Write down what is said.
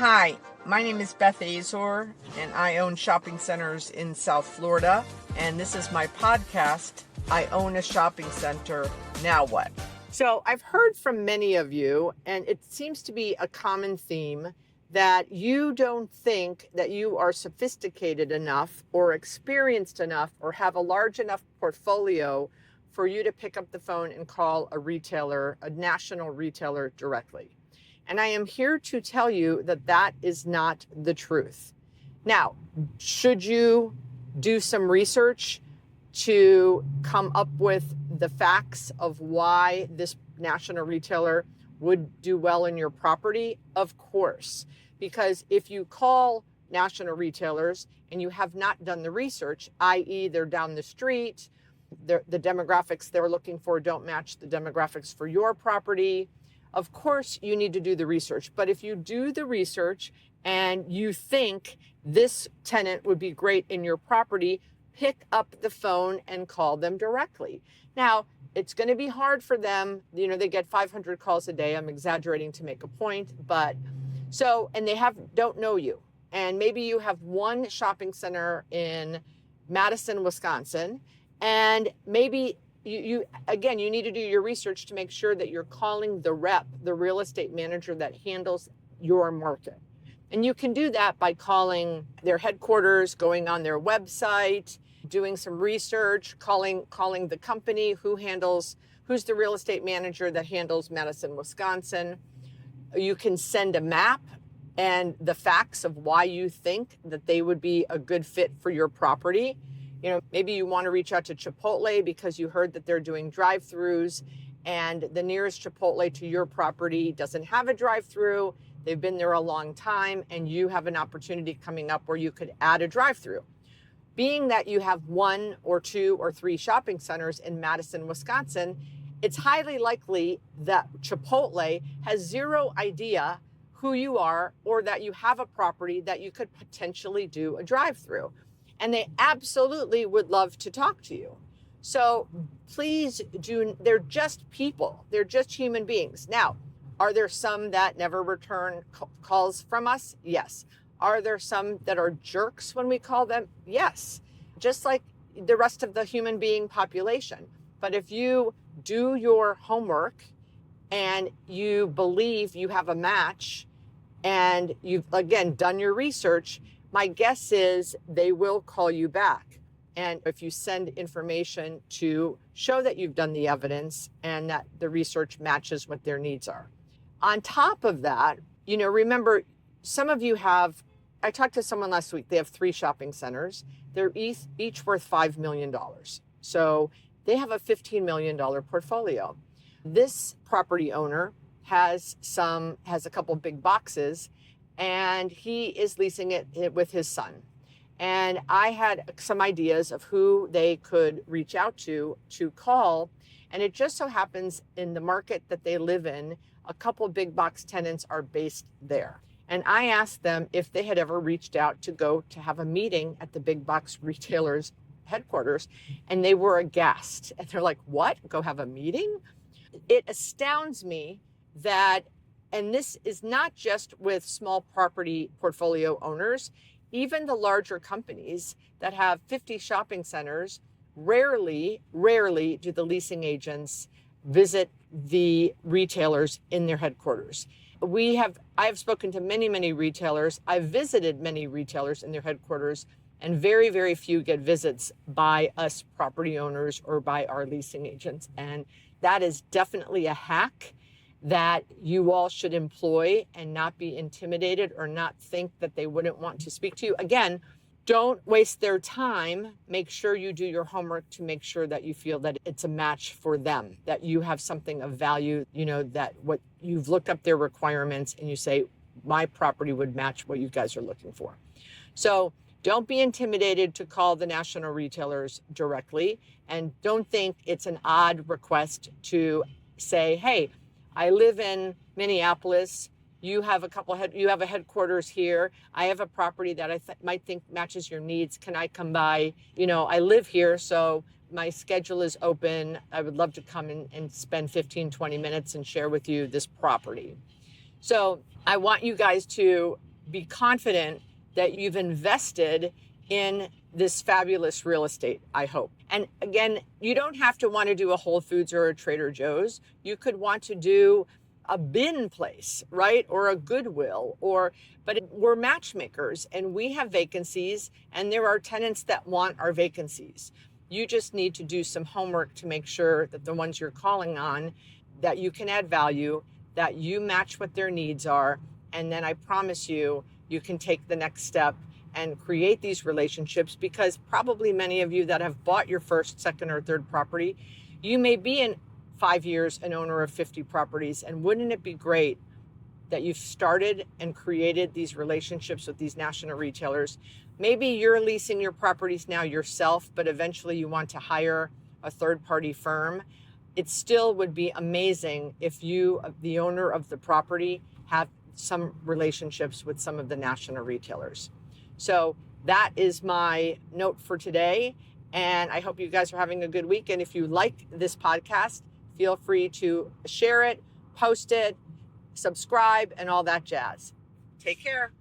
Hi, my name is Beth Azor, and I own shopping centers in South Florida. And this is my podcast, I Own a Shopping Center, Now What? So I've heard from many of you, and it seems to be a common theme, that you don't think that you are sophisticated enough or experienced enough or have a large enough portfolio for you to pick up the phone and call a retailer, a national retailer directly. And I am here to tell you that that is not the truth. Now, should you do some research to come up with the facts of why this national retailer would do well in your property? Of course, because if you call national retailers and you have not done the research, i.e. they're down the street, the demographics they're looking for don't match the demographics for your property, of course you need to do the research. But if you do the research and you think this tenant would be great in your property, pick up the phone and call them directly. Now, it's going to be hard for them. You know, they get 500 calls a day. I'm exaggerating to make a point, but and they don't know you. And maybe you have one shopping center in Madison, Wisconsin, and maybe you need to do your research to make sure that you're calling the rep, the real estate manager that handles your market. And you can do that by calling their headquarters, going on their website, doing some research, calling the company who's the real estate manager that handles Madison, Wisconsin. You can send a map and the facts of why you think that they would be a good fit for your property. You know, maybe you want to reach out to Chipotle because you heard that they're doing drive-throughs and the nearest Chipotle to your property doesn't have a drive-through. They've been there a long time and you have an opportunity coming up where you could add a drive-through. Being that you have 1 or 2 or 3 shopping centers in Madison, Wisconsin, it's highly likely that Chipotle has zero idea who you are or that you have a property that you could potentially do a drive-through. And they absolutely would love to talk to you. So please they're just people. They're just human beings. Now, are there some that never return calls from us? Yes. Are there some that are jerks when we call them? Yes. Just like the rest of the human being population. But if you do your homework and you believe you have a match and you've, again, done your research, my guess is they will call you back. And if you send information to show that you've done the evidence and that the research matches what their needs are. On top of that, remember, some of you I talked to someone last week, they have 3 shopping centers. They're each worth $5 million. So they have a $15 million portfolio. This property owner has a couple big boxes and he is leasing it with his son. And I had some ideas of who they could reach out to call. And it just so happens in the market that they live in, a couple big box tenants are based there. And I asked them if they had ever reached out to have a meeting at the big box retailers headquarters, and they were aghast. And they're like, what? Go have a meeting? It astounds me that, and this is not just with small property portfolio owners, even the larger companies that have 50 shopping centers, rarely do the leasing agents visit the retailers in their headquarters. I have spoken to many retailers. I've visited many retailers in their headquarters, and very, very few get visits by us property owners or by our leasing agents. And that is definitely a hack that you all should employ and not be intimidated or not think that they wouldn't want to speak to you. Again, don't waste their time. Make sure you do your homework to make sure that you feel that it's a match for them, that you have something of value, that what you've looked up their requirements and you say, my property would match what you guys are looking for. So don't be intimidated to call the national retailers directly, and don't think it's an odd request to say, hey, I live in Minneapolis. You have a headquarters here. I have a property that I might think matches your needs. Can I come by? I live here, so my schedule is open. I would love to come and spend 15, 20 minutes and share with you this property. So I want you guys to be confident that you've invested in this fabulous real estate, I hope. And again, you don't have to want to do a Whole Foods or a Trader Joe's. You could want to do a bin place, right? Or a Goodwill, but we're matchmakers and we have vacancies and there are tenants that want our vacancies. You just need to do some homework to make sure that the ones you're calling on, that you can add value, that you match what their needs are. And then I promise you, you can take the next step and create these relationships, because probably many of you that have bought your first, second, or third property, you may be in 5 years an owner of 50 properties. And wouldn't it be great that you've started and created these relationships with these national retailers? Maybe you're leasing your properties now yourself, but eventually you want to hire a third-party firm. It still would be amazing if you, the owner of the property, have some relationships with some of the national retailers. So that is my note for today. And I hope you guys are having a good week. And if you like this podcast, feel free to share it, post it, subscribe, and all that jazz. Take care.